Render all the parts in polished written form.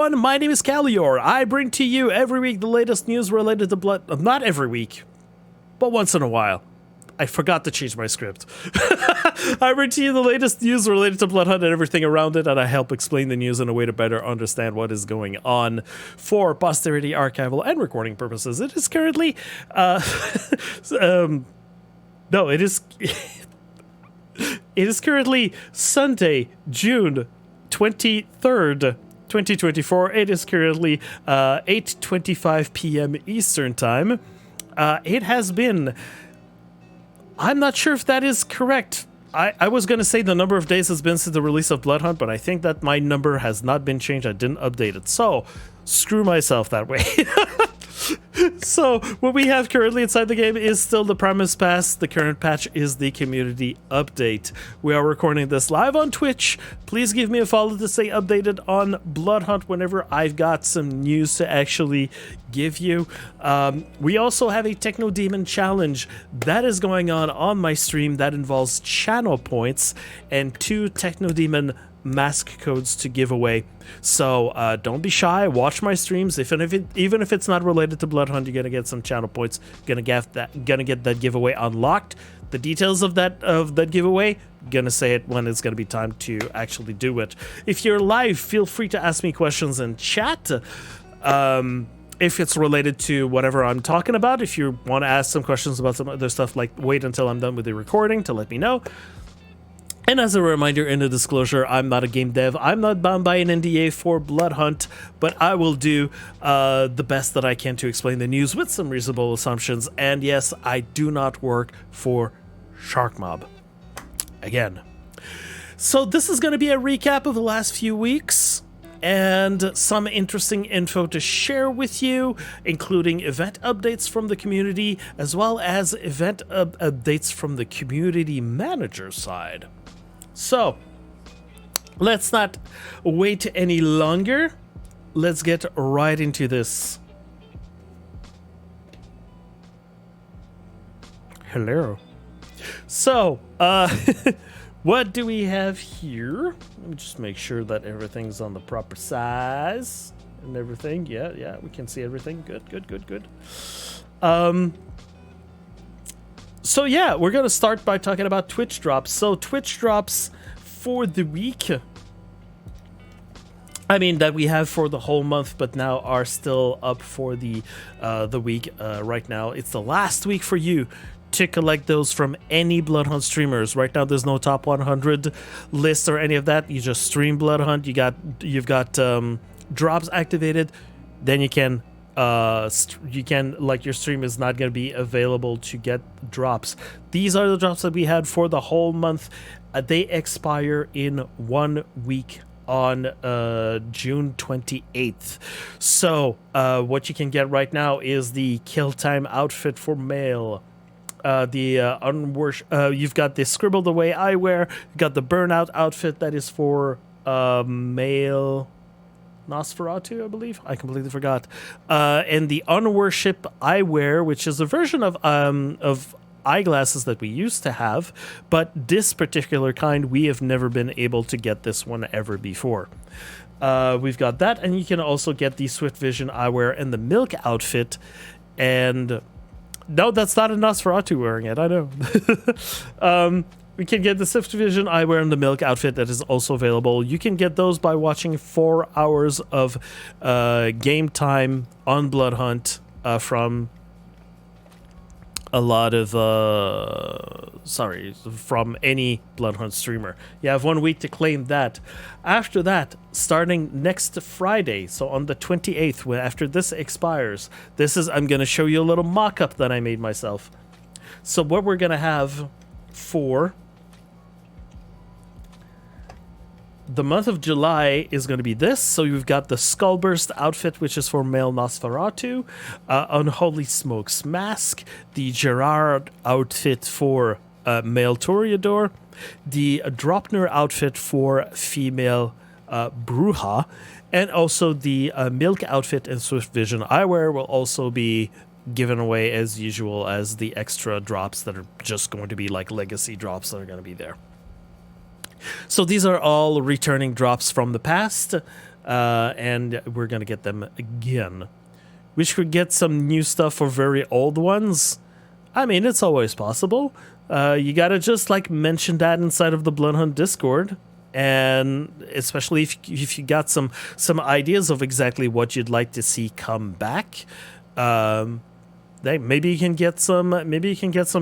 My name is Khalior. I bring to you every week the latest news related to Blood... Not every week, but once in a while. I forgot to change my script. I bring to you the latest news related to Bloodhunt and everything around it, and I help explain the news in a way to better understand what is going on for posterity, archival, and recording purposes. It is currently... no, it is... It is currently Sunday, June 23rd, 2024. It is currently 8:25 p.m. Eastern Time. It has been... I'm not sure if that is correct. I was going to say the number of days has been since the release of Bloodhunt, but I think that my number has not been changed. I didn't update it. So, screw myself that way. So, what we have currently inside the game is still the Promise Pass. The current patch is the community update. We are recording this live on Twitch. Please give me a follow to stay updated on Bloodhunt whenever I've got some news to actually give you. We also have a Techno Demon challenge that is going on my stream that involves channel points and 2 Techno Demon mask codes to give away. So don't be shy, watch my streams. Even if it's not related to Bloodhunt, you're gonna get some channel points, gonna get that giveaway unlocked. The details of that giveaway, gonna say it when it's gonna be time to actually do it. If you're live, feel free to ask me questions in chat. If it's related to whatever I'm talking about, if you want to ask some questions about some other stuff, like wait until I'm done with the recording to let me know. And as a reminder and a disclosure, I'm not a game dev. I'm not bound by an NDA for Bloodhunt, but I will do the best that I can to explain the news with some reasonable assumptions. And yes, I do not work for Sharkmob. Again. So this is going to be a recap of the last few weeks and some interesting info to share with you, including event updates from the community, as well as event updates from the community manager side. So, let's not wait any longer. Let's get right into this. Hello. So, what do we have here? Let me just make sure that everything's on the proper size and everything. Yeah, we can see everything. Good. So yeah, we're going to start by talking about Twitch drops. So Twitch drops for the week, I mean that we have for the whole month, but now are still up for the week. Right now, it's the last week for you to collect those from any Bloodhunt streamers. Right now, there's no top 100 list or any of that. You just stream Bloodhunt. You've got drops activated. Then you can like your stream is not going to be available to get drops. These are the drops that we had for the whole month. They expire in 1 week on June 28th. So what you can get right now is the Kill Time outfit for male. You've got the Scribbled Away eyewear. You got the Burnout outfit that is for male Nosferatu, I believe. I completely forgot. And the Unworship eyewear, which is a version of eyeglasses that we used to have, but this particular kind, we have never been able to get this one ever before. We've got that, and you can also get the Swift Vision eyewear and the Milk outfit. And no, that's not a Nosferatu wearing it, I know. We can get the Swift Vision eyewear and the Milk outfit that is also available. You can get those by watching 4 hours of game time on Bloodhunt from a lot of from any Bloodhunt streamer. You have 1 week to claim that. After that, starting next Friday, so on the 28th, after this expires, I'm going to show you a little mock-up that I made myself. So what we're going to have for the month of July is going to be this. So you've got the Skullburst outfit, which is for male Nosferatu, Unholy Smoke's mask, the Gerard outfit for male Toreador, the Dropner outfit for female Bruja, and also the Milk outfit and Swift Vision eyewear will also be given away as usual as the extra drops that are just going to be like legacy drops that are going to be there. So these are all returning drops from the past. and we're gonna get them again. Wish we could get some new stuff for very old ones. I mean, it's always possible. You gotta just like mention that inside of the Bloodhunt Discord, and especially if you got some ideas of exactly what you'd like to see come back. Maybe you can get some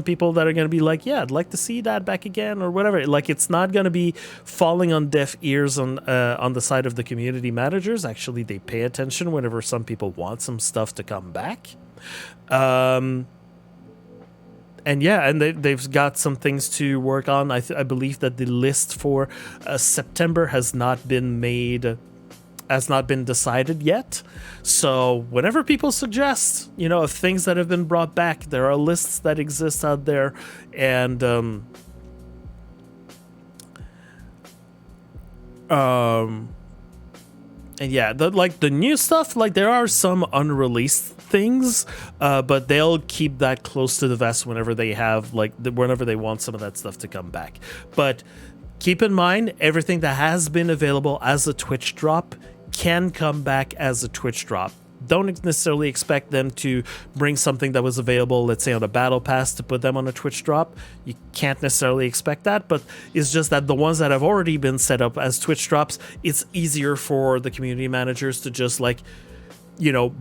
people that are going to be like, yeah, I'd like to see that back again or whatever. Like, it's not going to be falling on deaf ears on the side of the community managers. Actually, they pay attention whenever some people want some stuff to come back. And yeah, and they've got some things to work on. I believe that the list for September has not been decided yet. So whenever people suggest, of things that have been brought back, there are lists that exist out there, and yeah, the new stuff, like there are some unreleased things, but they'll keep that close to the vest whenever they have whenever they want some of that stuff to come back. But keep in mind, everything that has been available as a Twitch drop can come back as a Twitch drop. Don't necessarily expect them to bring something that was available, let's say on a battle pass, to put them on a Twitch drop. You can't necessarily expect that, but it's just that the ones that have already been set up as Twitch drops, it's easier for the community managers to just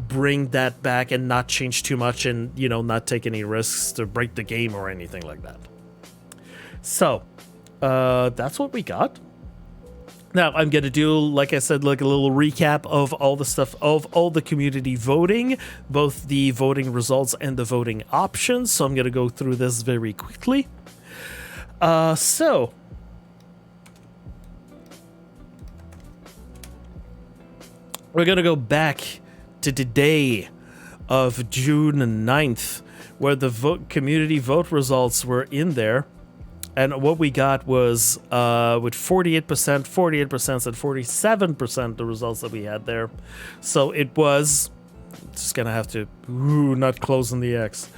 bring that back and not change too much, and not take any risks to break the game or anything like that. So that's what we got. Now, I'm going to do, like I said, like a little recap of all the stuff, of all the community voting, both the voting results and the voting options. So I'm going to go through this very quickly. So we're going to go back to the day of June 9th, where the community vote results were in there. And what we got was, with 48%, 48%, and 47%, the results that we had there. So it was, just gonna have to, not closing the X.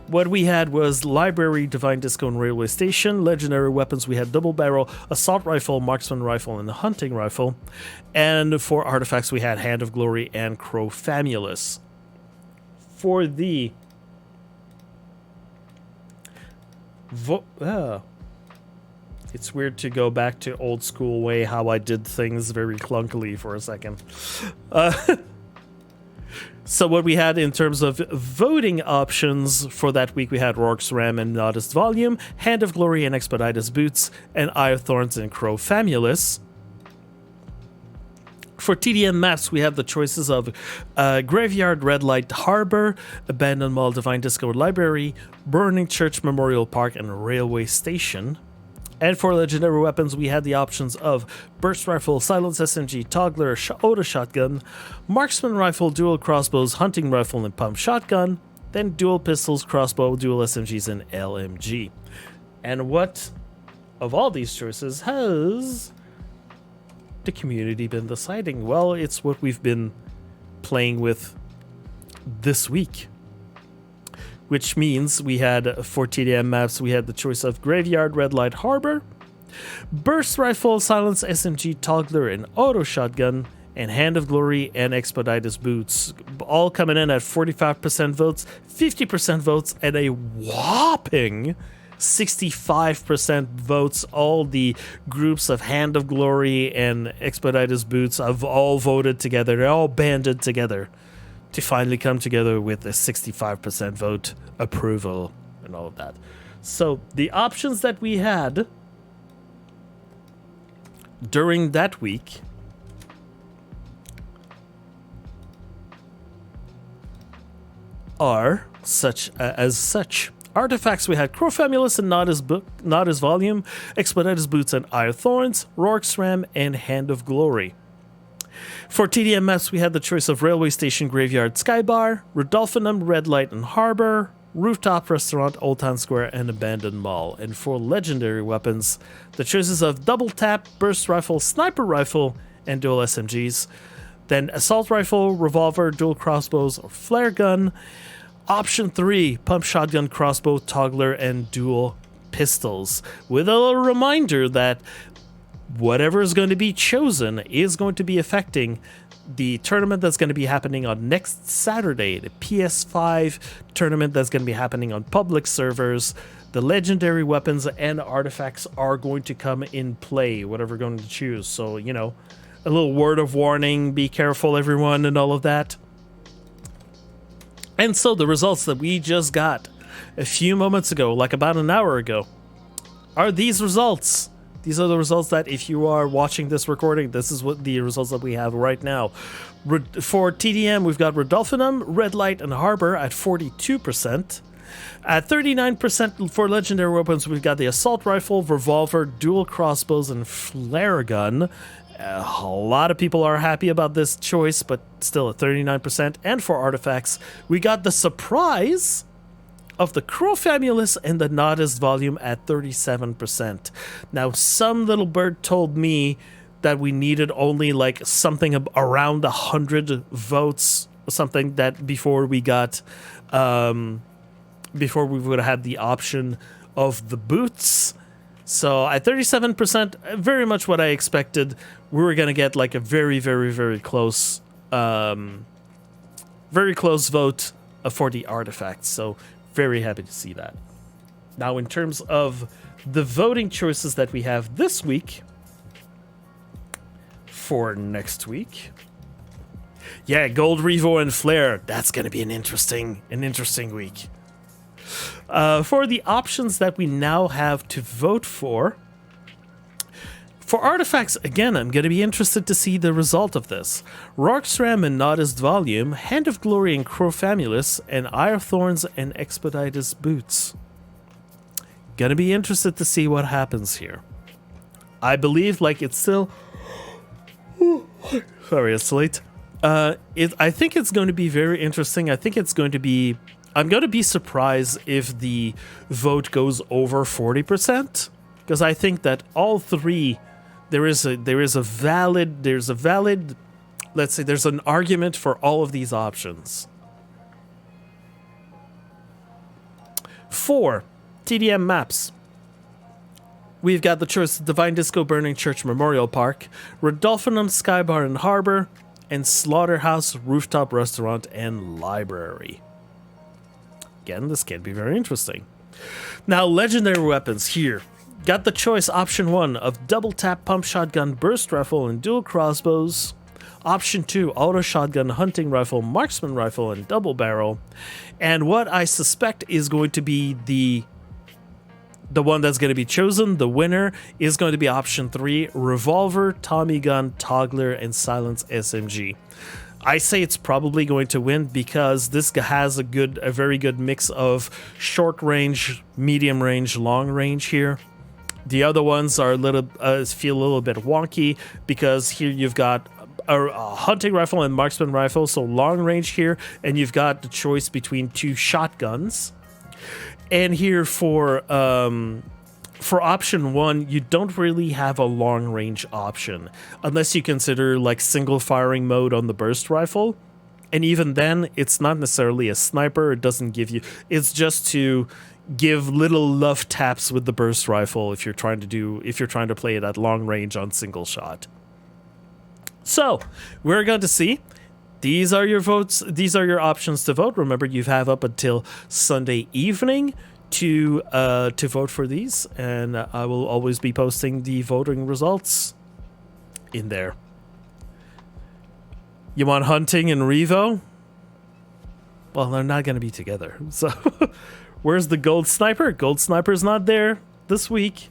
What we had was Library, Divine Disco, and Railway Station. Legendary weapons, we had Double Barrel, Assault Rifle, Marksman Rifle, and the Hunting Rifle. And for artifacts, we had Hand of Glory and Crow Famulus. For the it's weird to go back to old school way how I did things very clunkily for a second. So what we had in terms of voting options for that week, we had Rorke's Ram and Modest Volume, Hand of Glory and Expeditious Boots, and Eye of Thorns and Crow Famulus. For TDM maps, we have the choices of Graveyard, Red Light Harbor, Abandoned Mall, Divine Disco Library, Burning Church Memorial Park, and Railway Station. And for legendary weapons, we had the options of Burst Rifle, Silence SMG, Toggler, Auto Shotgun, Marksman Rifle, Dual Crossbows, Hunting Rifle, and Pump Shotgun, then Dual Pistols, Crossbow, Dual SMGs, and LMG. And what of all these choices has the community been deciding? Well, it's what we've been playing with this week, which means we had, for TDM maps, we had the choice of Graveyard, Red Light Harbor, Burst Rifle, Silence SMG, Toggler, and Auto Shotgun, and Hand of Glory and Expeditious Boots, all coming in at 45% votes, 50% votes, and a whopping 65% votes. All the groups of Hand of Glory and Expeditious Boots have all voted together. They're all banded together to finally come together with a 65% vote approval and all of that. So the options that we had during that week are such. Artifacts, we had Crow Famulus and Not His Volume, Expeditious Boots and Eye of Thorns, Rorke's Ram, and Hand of Glory. For TDM maps, we had the choice of Railway Station, Graveyard, Skybar, Rodolphinum, Red Light and Harbor, Rooftop Restaurant, Old Town Square, and Abandoned Mall. And for legendary weapons, the choices of Double Tap, Burst Rifle, Sniper Rifle, and Dual SMGs. Then Assault Rifle, Revolver, Dual Crossbows, or Flare Gun. Option 3, Pump Shotgun, Crossbow, Toggler, and Dual Pistols. With a little reminder that whatever is going to be chosen is going to be affecting the tournament that's going to be happening on next Saturday, the PS5 tournament that's going to be happening on public servers. The legendary weapons and artifacts are going to come in play, whatever we're going to choose. So, you know, a little word of warning, be careful everyone and all of that. And so the results that we just got a few moments ago, like about an hour ago, are these results. These are the results that if you are watching this recording, this is what the results that we have right now. For TDM, we've got Rodolphinum, Red Light, and Harbor at 42%. At 39% for legendary weapons, we've got the Assault Rifle, Revolver, Dual Crossbows, and Flare Gun. A lot of people are happy about this choice, but still at 39%. And for artifacts, we got the surprise of the Crofamulus and the Nodist volume at 37%. Now, some little bird told me that we needed only like something around 100 votes, something that before we got, before we would have had the option of the boots. So at 37%, very much what I expected. We were going to get like a very, very, very close vote for the artifacts. So very happy to see that. Now, in terms of the voting choices that we have this week for next week. Yeah, Gold Revo and Flare. That's going to be an interesting week. For the options that we now have to vote for artifacts, again, I'm going to be interested to see the result of this. Rockstram and Nodist Volume, Hand of Glory and Crofamulus, and Eye of Thorns and Expeditus Boots. Going to be interested to see what happens here. I believe, like, it's still... Sorry, it's late. I think it's going to be very interesting. I think it's going to be... I'm going to be surprised if the vote goes over 40%, because I think that all three... There's an argument for all of these options. 4 TDM maps. We've got the choice of Divine Disco Burning Church Memorial Park, Rodolphinum Skybar and Harbor, and Slaughterhouse Rooftop Restaurant and Library. Again, this can be very interesting. Now, legendary weapons here. Got the choice, option 1, of double tap pump shotgun, burst rifle, and dual crossbows. Option 2, auto shotgun, hunting rifle, marksman rifle, and double barrel. And what I suspect is going to be the one that's going to be chosen, the winner, is going to be option 3, revolver, Tommy gun, toggler, and silence SMG. I say it's probably going to win because this has a very good mix of short range, medium range, long range here. The other ones are feel a little bit wonky because here you've got a hunting rifle and marksman rifle, so long range here, and you've got the choice between 2 shotguns. And here for option 1, you don't really have a long range option unless you consider like single firing mode on the burst rifle. And even then, it's not necessarily a sniper. It doesn't give you. It's just to give little love taps with the burst rifle if you're trying to play it at long range on single shot. So we're going to see. These are your votes. These are your options to vote. Remember, you have up until Sunday evening to vote for these, and I will always be posting the voting results in there. You want hunting and Revo? Well, they're not going to be together. So, where's the gold sniper? Gold sniper's not there this week,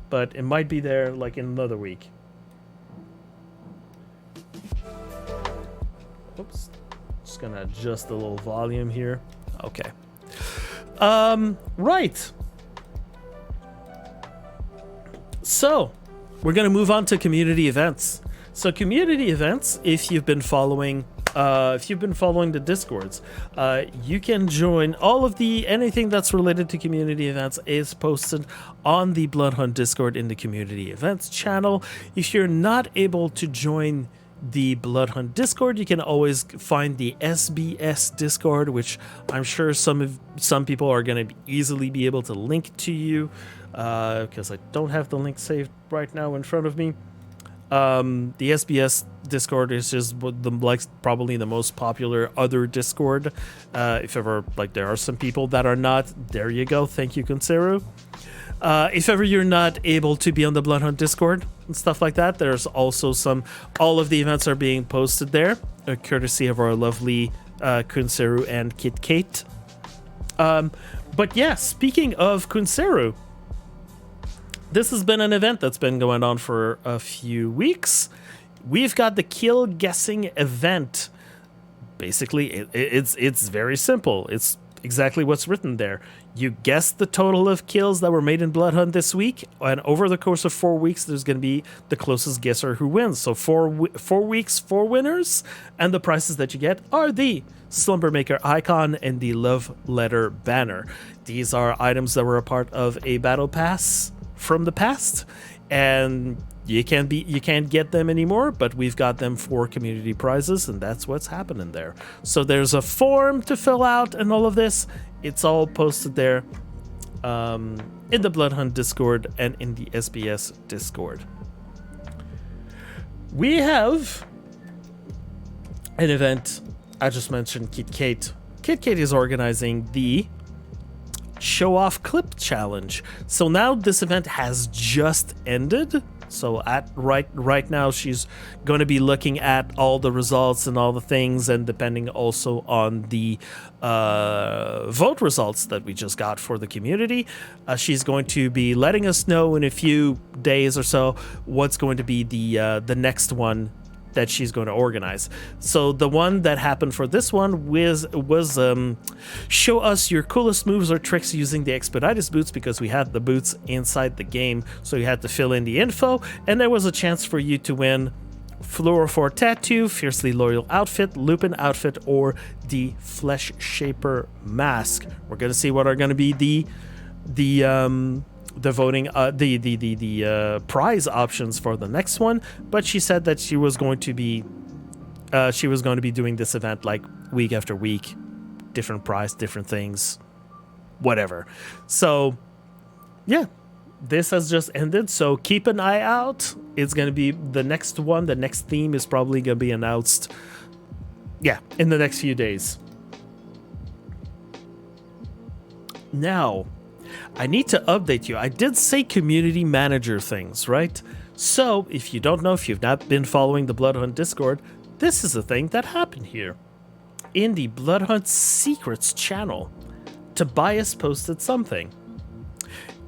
but it might be there like in another week. Oops. Just gonna adjust a little volume here. Okay. Right. So, we're gonna move on to community events. So, community events, if you've been following the Discords, you can join all of anything that's related to community events is posted on the Bloodhunt Discord in the community events channel. If you're not able to join the Bloodhunt Discord, you can always find the SBS Discord, which I'm sure some people are going to easily be able to link to you, because I don't have the link saved right now in front of me. The SBS Discord is just probably the most popular other Discord. If ever there are some people that are not, there you go. Thank you, Kunseru. If ever you're not able to be on the Bloodhunt Discord and stuff like that, there's also all of the events are being posted there, courtesy of our lovely Kunseru and Kit Kate. But yeah, speaking of Kunseru, this has been an event that's been going on for a few weeks. We've got the kill guessing event. Basically, it's very simple. It's exactly what's written there. You guess the total of kills that were made in Bloodhunt this week, and over the course of 4 weeks, there's going to be the closest guesser who wins. So 4 weeks, 4 winners, and the prizes that you get are the Slumbermaker icon and the Love Letter banner. These are items that were a part of a battle pass from the past, and you can't get them anymore, but we've got them for community prizes, and that's what's happening there. So there's a form to fill out and all of this. It's all posted there in the Bloodhunt Discord and in the SBS Discord. We have an event. I just mentioned Kit Kate. Kit Kate is organizing the Show Off Clip Challenge. So now this event has just ended. So right now she's going to be looking at all the results and all the things, and depending also on the vote results that we just got for the community, she's going to be letting us know in a few days or so what's going to be the next one that she's going to organize. So the one that happened for this one was show us your coolest moves or tricks using the Expeditus boots, because we had the boots inside the game, so you had to fill in the info, and there was a chance for you to win Fluorophore Tattoo, Fiercely Loyal Outfit, Lupin Outfit, or the Flesh Shaper Mask. We're going to see what are going to be the voting the prize options for the next one, but she said that she was going to be doing this event like week after week, different prize, different things, whatever. So yeah, this has just ended, so keep an eye out. It's going to be the next one. The next theme is probably going to be announced in the next few days. Now I need to update you. I did say community manager things, right? So, if you don't know, if you've not been following the Bloodhunt Discord, this is a thing that happened here. In the Bloodhunt Secrets channel, Tobias posted something.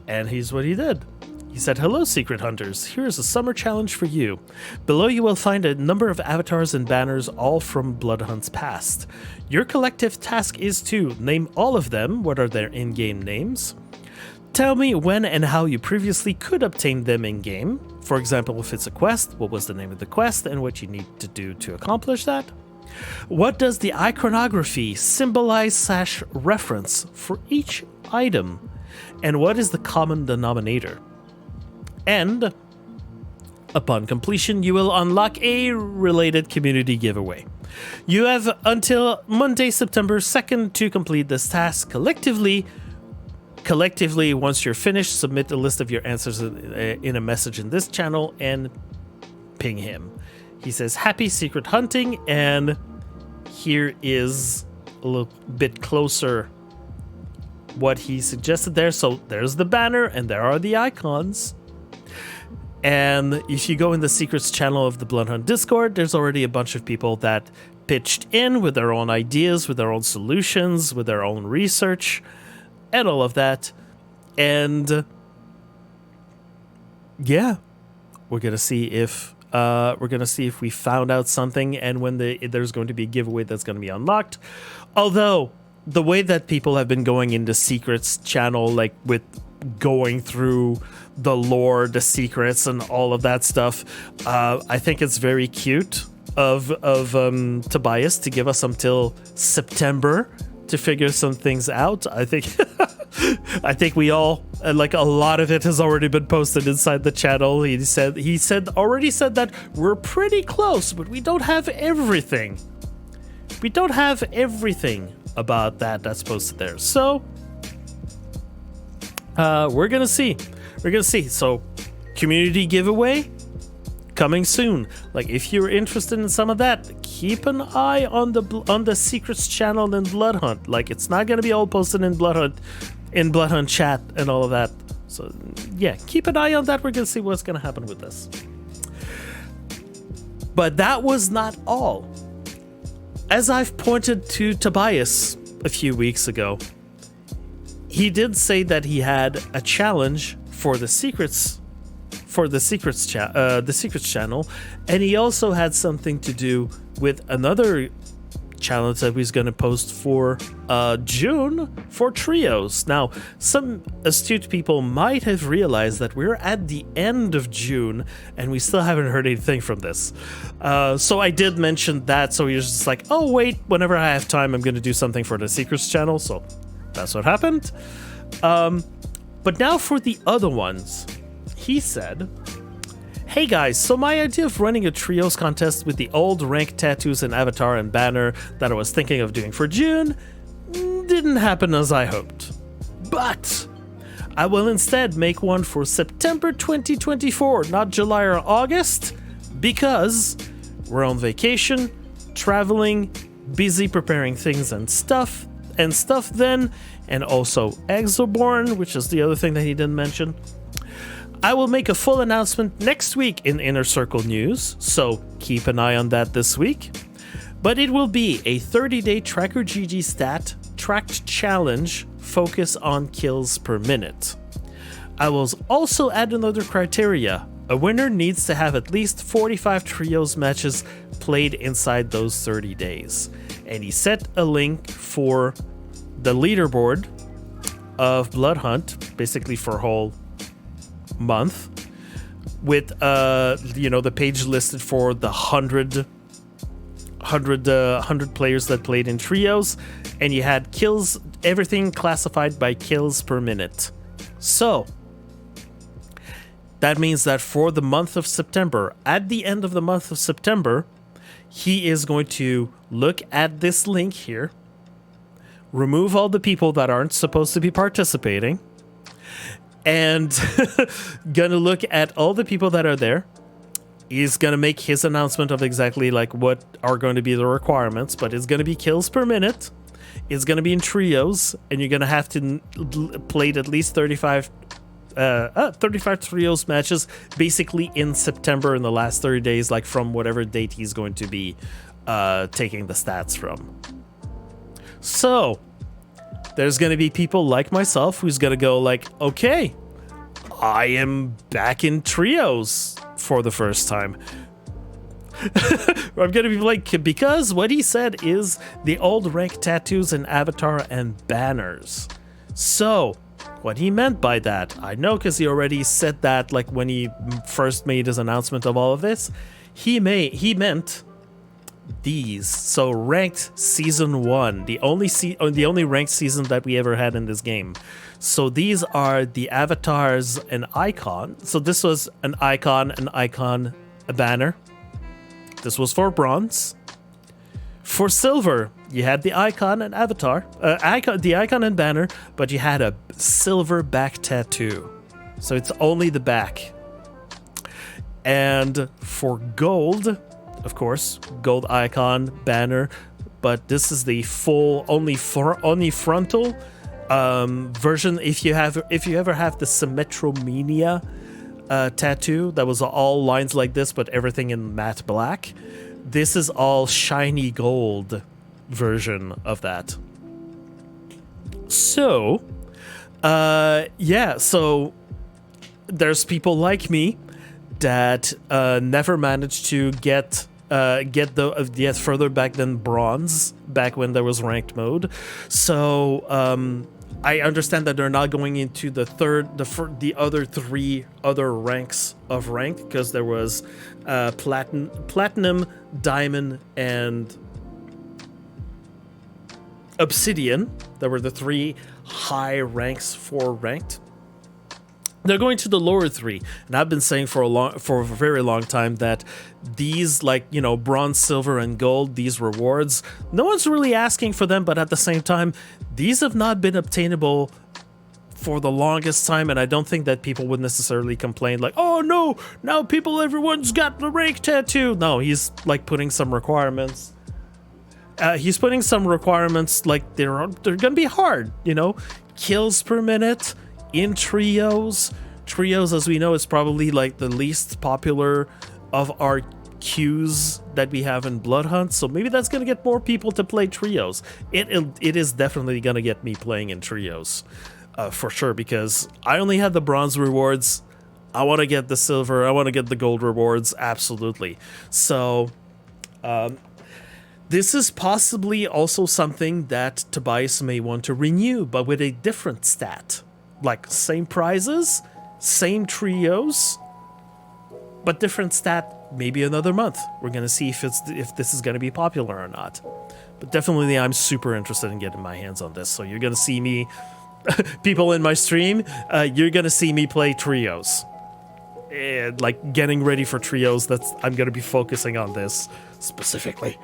And here's what he did. He said, "Hello, Secret Hunters. Here's a summer challenge for you. Below you will find a number of avatars and banners, all from Bloodhunt's past. Your collective task is to name all of them. What are their in-game names? Tell me when and how you previously could obtain them in-game. For example, if it's a quest, what was the name of the quest and what you need to do to accomplish that? What does the iconography symbolize / reference for each item? And what is the common denominator? And upon completion, you will unlock a related community giveaway. You have until Monday, September 2nd to complete this task. Collectively, once you're finished, submit a list of your answers in a message in this channel and ping him." He says, "Happy secret hunting," and here is a little bit closer what he suggested there. So there's the banner and there are the icons. And if you go in the secrets channel of the Bloodhunt Discord, there's already a bunch of people that pitched in with their own ideas, with their own solutions, with their own research, and all of that. And yeah, we're gonna see if we found out something, and when there's going to be a giveaway that's going to be unlocked. Although the way that people have been going into secrets channel, like with going through the lore, the secrets, and all of that stuff, I think it's very cute of Tobias to give us until September to figure some things out. I think we all, like, a lot of it has already been posted inside the channel. He said that we're pretty close, but we don't have everything. We don't have everything about that's posted there. So we're gonna see. So community giveaway coming soon. Like, if you're interested in some of that, keep an eye on the secrets channel in Bloodhunt. Like, it's not gonna be all posted in Bloodhunt chat and all of that. So yeah, keep an eye on that. We're gonna see what's gonna happen with this. But that was not all. As I've pointed to Tobias a few weeks ago, he did say that he had a challenge for the secrets channel, and he also had something to do with another challenge that he's going to post for June for trios. Now, some astute people might have realized that we're at the end of June and we still haven't heard anything from this. So I did mention that, so he was just like, oh wait, whenever I have time I'm going to do something for the secrets channel. So that's what happened. But now for the other ones. He said, hey guys, so my idea of running a trios contest with the old rank tattoos and avatar and banner that I was thinking of doing for June didn't happen as I hoped. But I will instead make one for September 2024, not July or August, because we're on vacation, traveling, busy preparing things and stuff then, and also Exoborn, which is the other thing that he didn't mention. I will make a full announcement next week in Inner Circle News, so keep an eye on that this week. But it will be a 30-day Tracker GG stat tracked challenge focus on kills per minute. I will also add another criteria. A winner needs to have at least 45 trios matches played inside those 30 days. And he set a link for the leaderboard of Bloodhunt, basically for a whole month, with the page listed for the 100 players that played in trios, and you had kills, everything classified by kills per minute. So that means that for the month of September, at the end of the month of September, he is going to look at this link here, remove all the people that aren't supposed to be participating, and gonna look at all the people that are there. He's gonna make his announcement of exactly like what are going to be the requirements, but it's gonna be kills per minute. It's gonna be in trios, and you're gonna have to play at least 35 trios matches, basically in September in the last 30 days, like from whatever date he's going to be taking the stats from. So there's going to be people like myself who's going to go like, okay, I am back in trios for the first time. I'm going to be like, because what he said is the old rank tattoos and avatar and banners. So what he meant by that, I know because he already said that like when he first made his announcement of all of this, he meant these. So ranked season 1, the only ranked season that we ever had in this game. So these are the avatars and icon. So this was an icon, a banner. This was for bronze. For silver, you had the icon and avatar, the icon and banner, but you had a silver back tattoo. So it's only the back. And for gold, of course, gold icon, banner, but this is the full only frontal version. If you ever have the Symmetromania tattoo that was all lines like this, but everything in matte black, this is all shiny gold version of that. So, so there's people like me that never managed to get further back than bronze, back when there was ranked mode. So I understand that they're not going into the other three other ranks of rank, because there was platinum, diamond, and obsidian. There were the 3 high ranks for ranked. They're going to the lower 3, and I've been saying for a very long time that these, bronze, silver, and gold, these rewards, no one's really asking for them, but at the same time, these have not been obtainable for the longest time, and I don't think that people would necessarily complain like, oh no, now everyone's got the rake tattoo. No, he's like putting some requirements. He's putting some requirements like they're gonna be hard, you know, kills per minute in trios. Trios, as we know, is probably like the least popular of our queues that we have in Bloodhunt, so maybe that's gonna get more people to play trios. It is definitely gonna get me playing in trios, for sure, because I only had the bronze rewards. I want to get the silver, I want to get the gold rewards, absolutely. So this is possibly also something that Tobias may want to renew, but with a different stat. Like, same prizes, same trios, but different stat, maybe another month. We're going to see if this is going to be popular or not. But definitely I'm super interested in getting my hands on this. So you're going to see me, people in my stream, you're going to see me play trios. And, like, getting ready for trios, I'm going to be focusing on this specifically.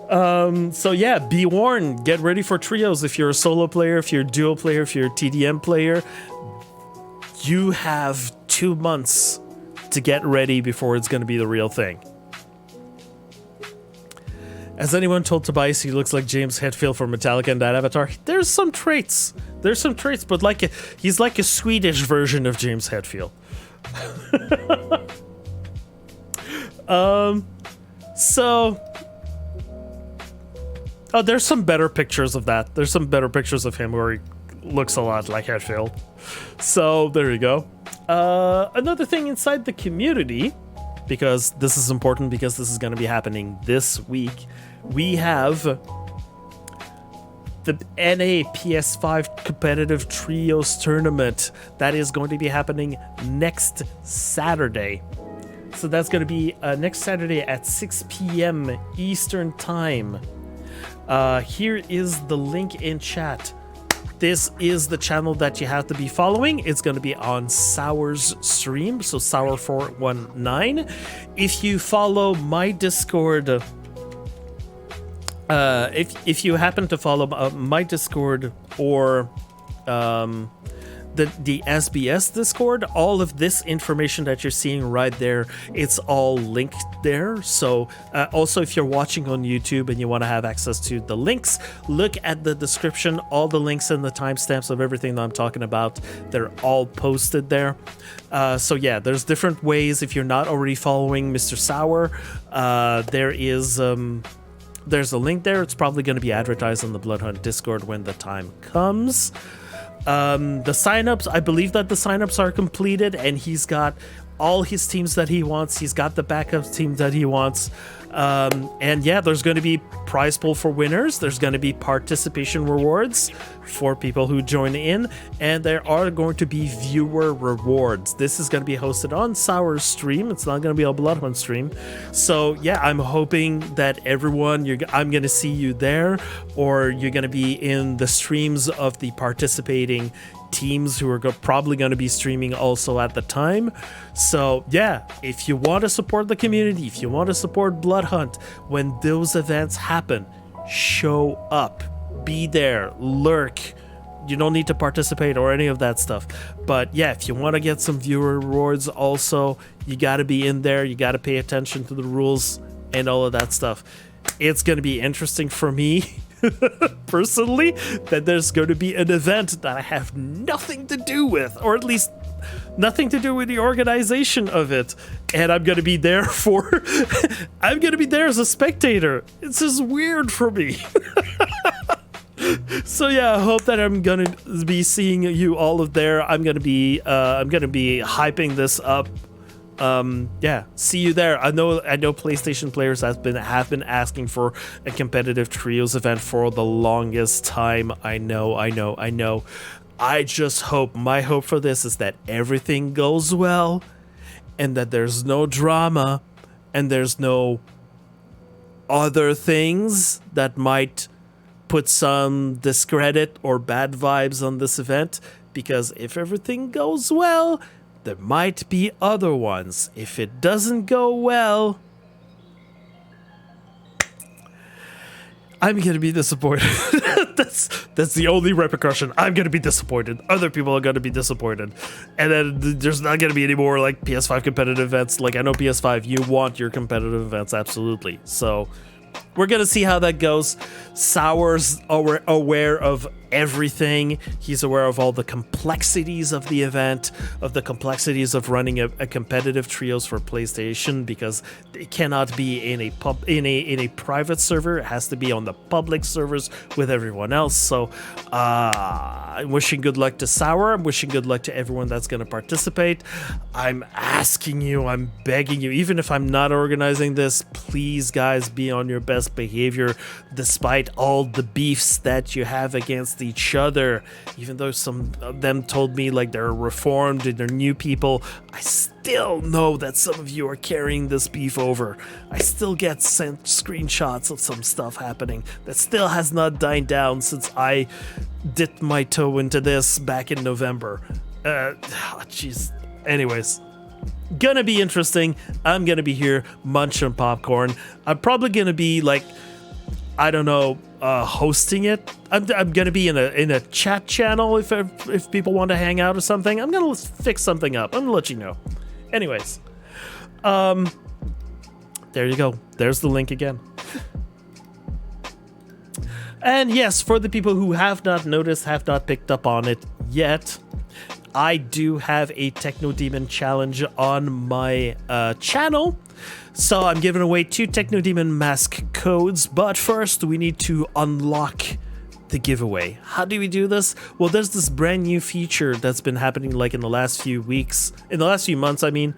So yeah, be warned, get ready for trios. If you're a solo player, if you're a duo player, if you're a TDM player, you have 2 months to get ready before it's going to be the real thing. Has anyone told Tobias he looks like James Hetfield from Metallica in that avatar? There's some traits, but he's like a Swedish version of James Hetfield. Oh, there's some better pictures of that. There's some better pictures of him where he looks a lot like Hetfield. So there you go. Another thing inside the community, because this is important, because this is going to be happening this week, we have the NA PS5 competitive trios tournament that is going to be happening next Saturday. So that's going to be next Saturday at 6 p.m. Eastern Time. Here is the link in chat. This is the channel that you have to be following. It's going to be on Sour's stream, so Sour419. If you follow my Discord, if you happen to follow my Discord or the SBS Discord, all of this information that you're seeing right there, it's all linked there. So also, if you're watching on YouTube and you want to have access to the links, look at the description. All the links and the timestamps of everything that I'm talking about, they're all posted there. So yeah, there's different ways. If you're not already following Mr. Sour, there's a link there. It's probably going to be advertised on the Bloodhunt Discord when the time comes. The signups, I believe that the signups are completed, and he's got all his teams that he wants. He's got the backup team that he wants. And yeah, there's going to be prize pool for winners. There's going to be participation rewards for people who join in, and there are going to be viewer rewards. This is going to be hosted on Sour's stream. It's not going to be a Bloodhunt stream. So yeah, I'm hoping that everyone, I'm going to see you there, or you're going to be in the streams of the participating teams who are probably going to be streaming also at the time. So yeah, if you want to support the community, if you want to support Bloodhunt, when those events happen, show up, be there, lurk. You don't need to participate or any of that stuff. But yeah, if you want to get some viewer rewards also, you got to be in there. You got to pay attention to the rules and all of that stuff. It's going to be interesting for me personally, that there's going to be an event that I have nothing to do with, or at least nothing to do with the organization of it, and I'm going to be there I'm going to be there as a spectator. It's just weird for me. So yeah, I hope that I'm going to be seeing you all of there. I'm going to be hyping this up. Yeah, see you there. I know PlayStation players have been asking for a competitive trios event for the longest time. I know. I just hope, my hope for this is that everything goes well, and that there's no drama, and there's no other things that might put some discredit or bad vibes on this event, because if everything goes well, there might be other ones. If it doesn't go well, I'm gonna be disappointed. that's the only repercussion. I'm gonna be disappointed. Other people are gonna be disappointed, and then there's not gonna be any more like PS5 competitive events. Like I know PS5, you want your competitive events absolutely. So we're gonna see how that goes. Sour's aware of everything. He's aware of all the complexities of the event, of the complexities of running a competitive trios for PlayStation, because it cannot be in a private server. It has to be on the public servers with everyone else. So I'm wishing good luck to Sour. I'm wishing good luck to everyone that's going to participate. I'm asking you, I'm begging you, even if I'm not organizing this, please guys, be on your best behavior despite all the beefs that you have against each other. Even though some of them told me like they're reformed and they're new people, I still know that some of you are carrying this beef over. I still get sent screenshots of some stuff happening that still has not died down since I dipped my toe into this back in November. Jeez. Anyways, gonna be interesting. I'm gonna be here munching popcorn. I'm probably gonna be like, I don't know, hosting it. I'm gonna be in a chat channel if people want to hang out or something. I'm gonna fix something up. I'm gonna let you know. Anyways, there you go. There's the link again. And yes, for the people who have not noticed, have not picked up on it yet, I do have a Techno Demon challenge on my channel. So I'm giving away 2 Techno Demon mask codes, but first we need to unlock the giveaway. How do we do this? Well, there's this brand new feature that's been happening like in the last few months, I mean,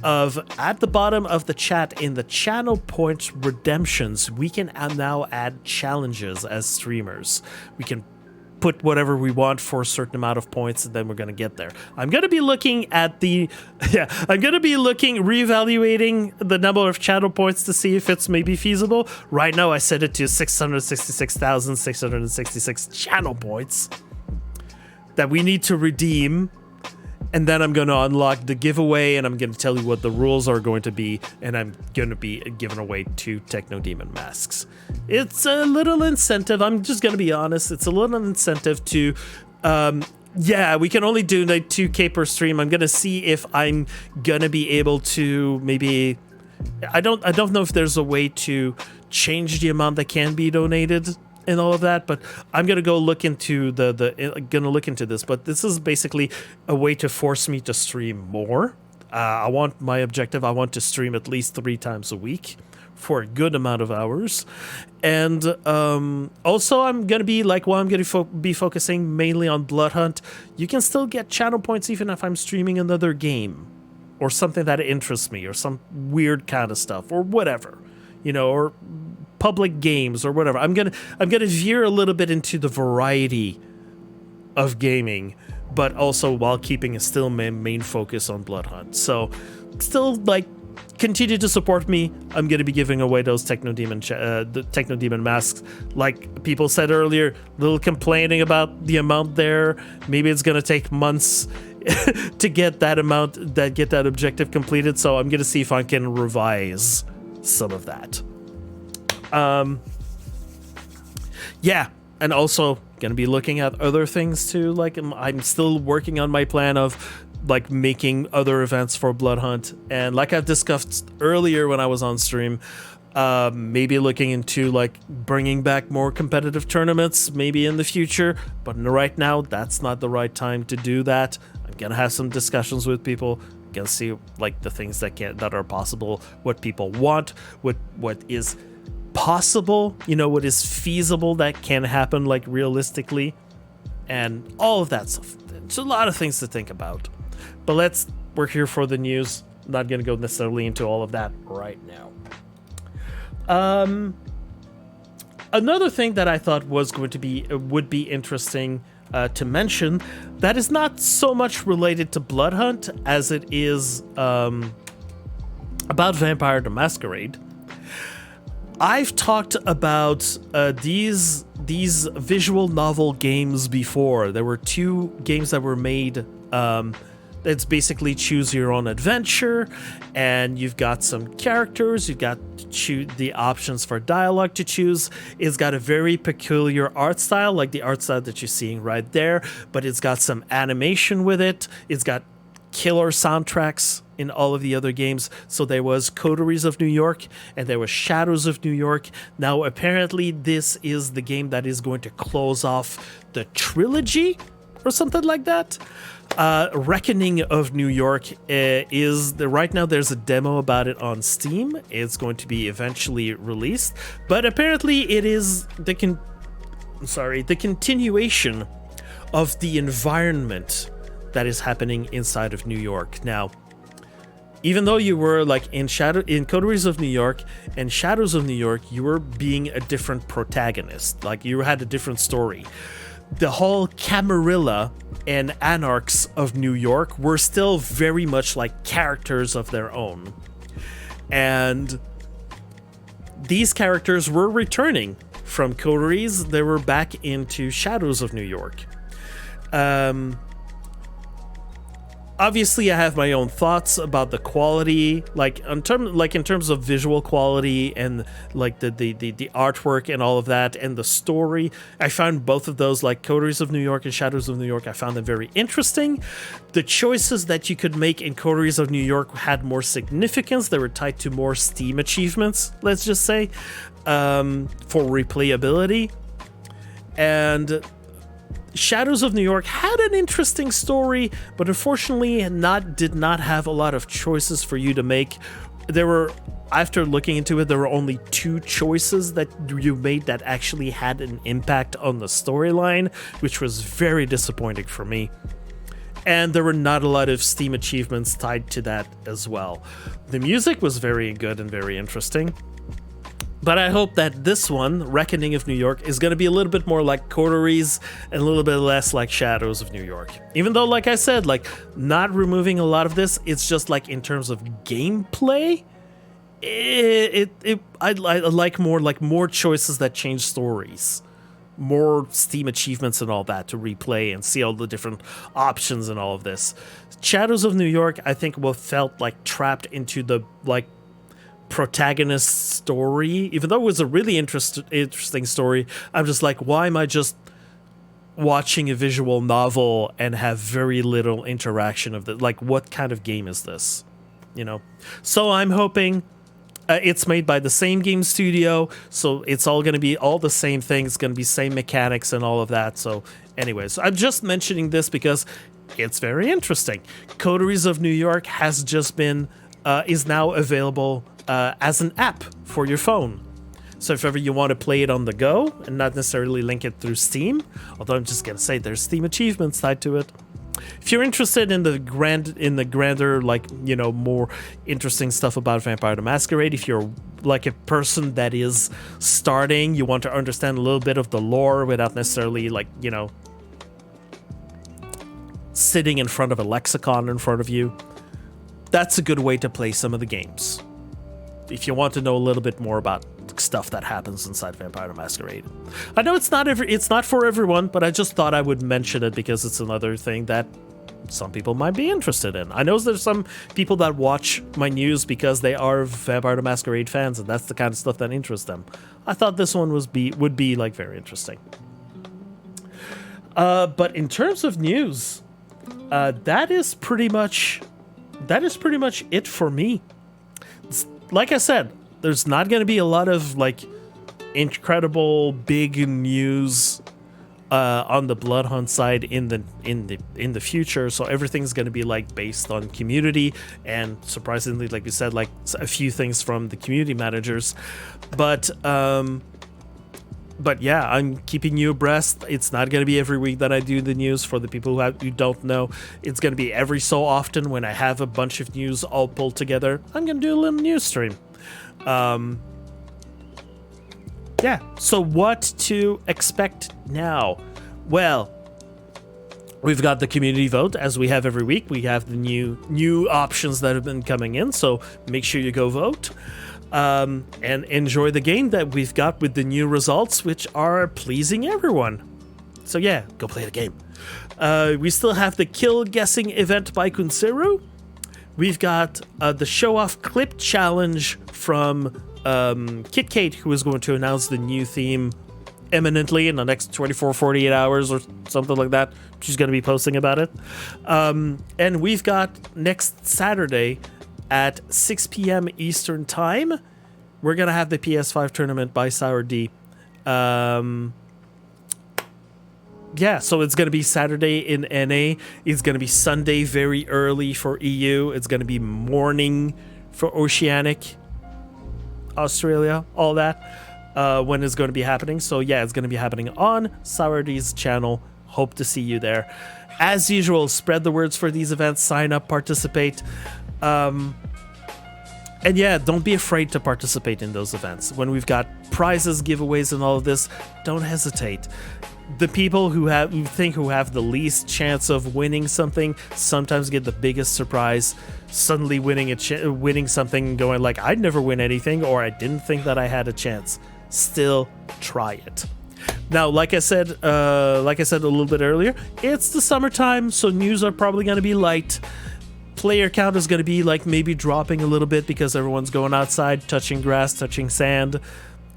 of at the bottom of the chat in the channel point redemptions, we can now add challenges as streamers. We can put whatever we want for a certain amount of points, and then we're going to get there. I'm going to be looking at reevaluating the number of channel points to see if it's maybe feasible. Right now, I set it to 666,666 channel points that we need to redeem. And then I'm going to unlock the giveaway, and I'm going to tell you what the rules are going to be, and I'm going to be giving away 2 Techno Demon masks. It's a little incentive. I'm just going to be honest. It's a little incentive to, we can only do like 2K per stream. I'm going to see if I'm going to be able to maybe, I don't know if there's a way to change the amount that can be donated and all of that, but I'm gonna go look into this. But this is basically a way to force me to stream more. I want to stream at least 3 times a week for a good amount of hours, and also I'm gonna be be focusing mainly on Bloodhunt. You can still get channel points even if I'm streaming another game or something that interests me, or some weird kind of stuff, or whatever, or public games or whatever. I'm gonna veer a little bit into the variety of gaming, but also while keeping a still main focus on Bloodhunt. So still continue to support me. I'm gonna be giving away those Techno Demon the Techno Demon masks. Like people said earlier, little complaining about the amount there. Maybe it's gonna take months to get that objective completed. So I'm gonna see if I can revise some of that. And also gonna be looking at other things too. Like I'm still working on my plan of making other events for Bloodhunt, and like I've discussed earlier when I was on stream, maybe looking into bringing back more competitive tournaments maybe in the future, but right now that's not the right time to do that. I'm gonna have some discussions with people, gonna see the things that are possible, what people want, what is possible, what is feasible that can happen realistically, and all of that stuff. It's a lot of things to think about, but we're here for the news. I'm not gonna go necessarily into all of that right now. Another thing that I thought would be interesting to mention, that is not so much related to Bloodhunt as it is about Vampire the Masquerade. I've talked about these visual novel games before. There were 2 games that were made It's basically choose your own adventure, and you've got some characters, you've got the options for dialogue to choose. It's got a very peculiar art style, like the art style that you're seeing right there, but it's got some animation with it. It's got killer soundtracks in all of the other games. So there was Coteries of New York and there was Shadows of New York. Now apparently this is the game that is going to close off the trilogy or something like that. Reckoning of New York right now there's a demo about it on Steam. It's going to be eventually released, but apparently it is the continuation of the environment that is happening inside of New York. Now, even though you were like in Coteries of New York and Shadows of New York, you were being a different protagonist. Like you had a different story. The whole Camarilla and Anarchs of New York were still very much like characters of their own. And these characters were returning from Coteries. They were back into Shadows of New York. Obviously, I have my own thoughts about the quality, in terms of visual quality and like the artwork and all of that, and the story. I found both of those, like Coteries of New York and Shadows of New York, I found them very interesting. The choices that you could make in Coteries of New York had more significance. They were tied to more Steam achievements, let's just say, for replayability. And Shadows of New York had an interesting story, but unfortunately did not have a lot of choices for you to make. After looking into it, there were only 2 choices that you made that actually had an impact on the storyline, which was very disappointing for me. And there were not a lot of Steam achievements tied to that as well. The music was very good and very interesting. But I hope that this one, Reckoning of New York, is going to be a little bit more like Coteries and a little bit less like Shadows of New York. Even though, like I said, like not removing a lot of this, it's just like in terms of gameplay, I like more choices that change stories, more Steam achievements and all that to replay and see all the different options and all of this. Shadows of New York, I think, felt like trapped into the protagonist story. Even though it was a really interesting story, I'm just like, why am I just watching a visual novel and have very little interaction of the, like, what kind of game is this, you know? So I'm hoping it's made by the same game studio, so it's all going to be all the same things. It's going to be same mechanics and all of that. So anyways, I'm just mentioning this because it's very interesting. Coteries of New York has just been is now available as an app for your phone. So if ever you want to play it on the go and not necessarily link it through Steam, although I'm just gonna say there's Steam achievements tied to it. If you're interested in the grander, like, you know, more interesting stuff about Vampire the Masquerade, if you're like a person that is starting, you want to understand a little bit of the lore without necessarily, like, you know, sitting in front of a lexicon in front of you, that's a good way to play some of the games. If you want to know a little bit more about stuff that happens inside Vampire the Masquerade. I know it's not for everyone, but I just thought I would mention it because it's another thing that some people might be interested in. I know there's some people that watch my news because they are Vampire the Masquerade fans, and that's the kind of stuff that interests them. I thought this one would be like very interesting. But in terms of news, that is pretty much it for me. Like I said, there's not going to be a lot of like incredible big news on the Bloodhunt side in the future. So everything's going to be like based on community, and surprisingly, like we said, like a few things from the community managers. But yeah, I'm keeping you abreast. It's not going to be every week that I do the news. For the people who don't know, it's going to be every so often when I have a bunch of news all pulled together. I'm going to do a little news stream. Yeah, so what to expect now? Well, we've got the community vote, as we have every week. We have the new options that have been coming in, so make sure you go vote. And enjoy the game that we've got with the new results, which are pleasing everyone. So yeah, go play the game. We still have the kill guessing event by Kunseru. We've got the show off clip challenge from KitKate, who is going to announce the new theme imminently in the next 24, 48 hours or something like that. She's going to be posting about it. And we've got next Saturday at 6 p.m. Eastern Time, we're going to have the PS5 tournament by Sour D. Yeah, so it's going to be Saturday in NA. It's going to be Sunday very early for EU. It's going to be morning for Oceanic, Australia, all that, when it's going to be happening. So yeah, it's going to be happening on Sour D's channel. Hope to see you there. As usual, spread the words for these events. Sign up, participate. And yeah, don't be afraid to participate in those events. When we've got prizes, giveaways, and all of this, don't hesitate. The people who have the least chance of winning something sometimes get the biggest surprise, suddenly winning something, going like, I'd never win anything, or I didn't think that I had a chance. Still try it. Now, like I said a little bit earlier, it's the summertime, so news are probably going to be light. Player count is going to be like maybe dropping a little bit because everyone's going outside, touching grass, touching sand,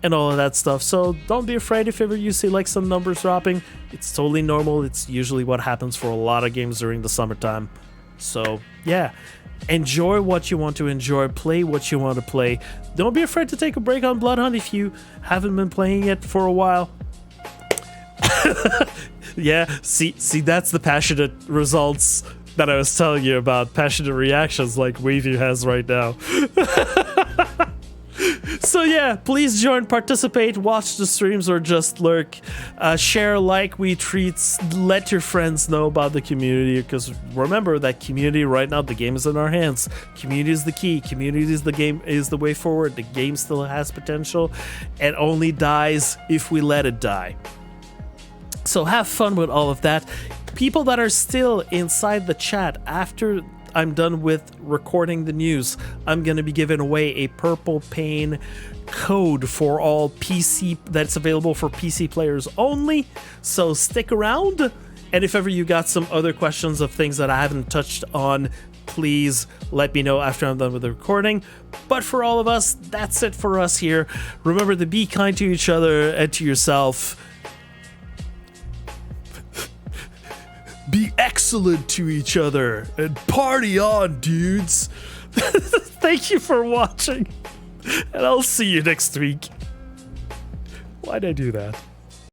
and all of that stuff. So don't be afraid if ever you see like some numbers dropping. It's totally normal. It's usually what happens for a lot of games during the summertime. So yeah, enjoy what you want to enjoy, play what you want to play. Don't be afraid to take a break on Bloodhunt if you haven't been playing it for a while. Yeah, see, that's the passionate results that I was telling you about, passionate reactions like Wavy has right now. So yeah, please join, participate, watch the streams, or just lurk. Share, like, retweets, let your friends know about the community, because remember that community right now, the game is in our hands. Community is the key. Community is the game, is the way forward. The game still has potential. It only dies if we let it die. So have fun with all of that. People that are still inside the chat after I'm done with recording the news, I'm going to be giving away a Purple Pain code for all PC that's available for PC players only. So stick around. And if ever you got some other questions of things that I haven't touched on, please let me know after I'm done with the recording. But for all of us, that's it for us here. Remember to be kind to each other and to yourself. Be excellent to each other and party on, dudes. Thank you for watching, and I'll see you next week. Why'd I do that?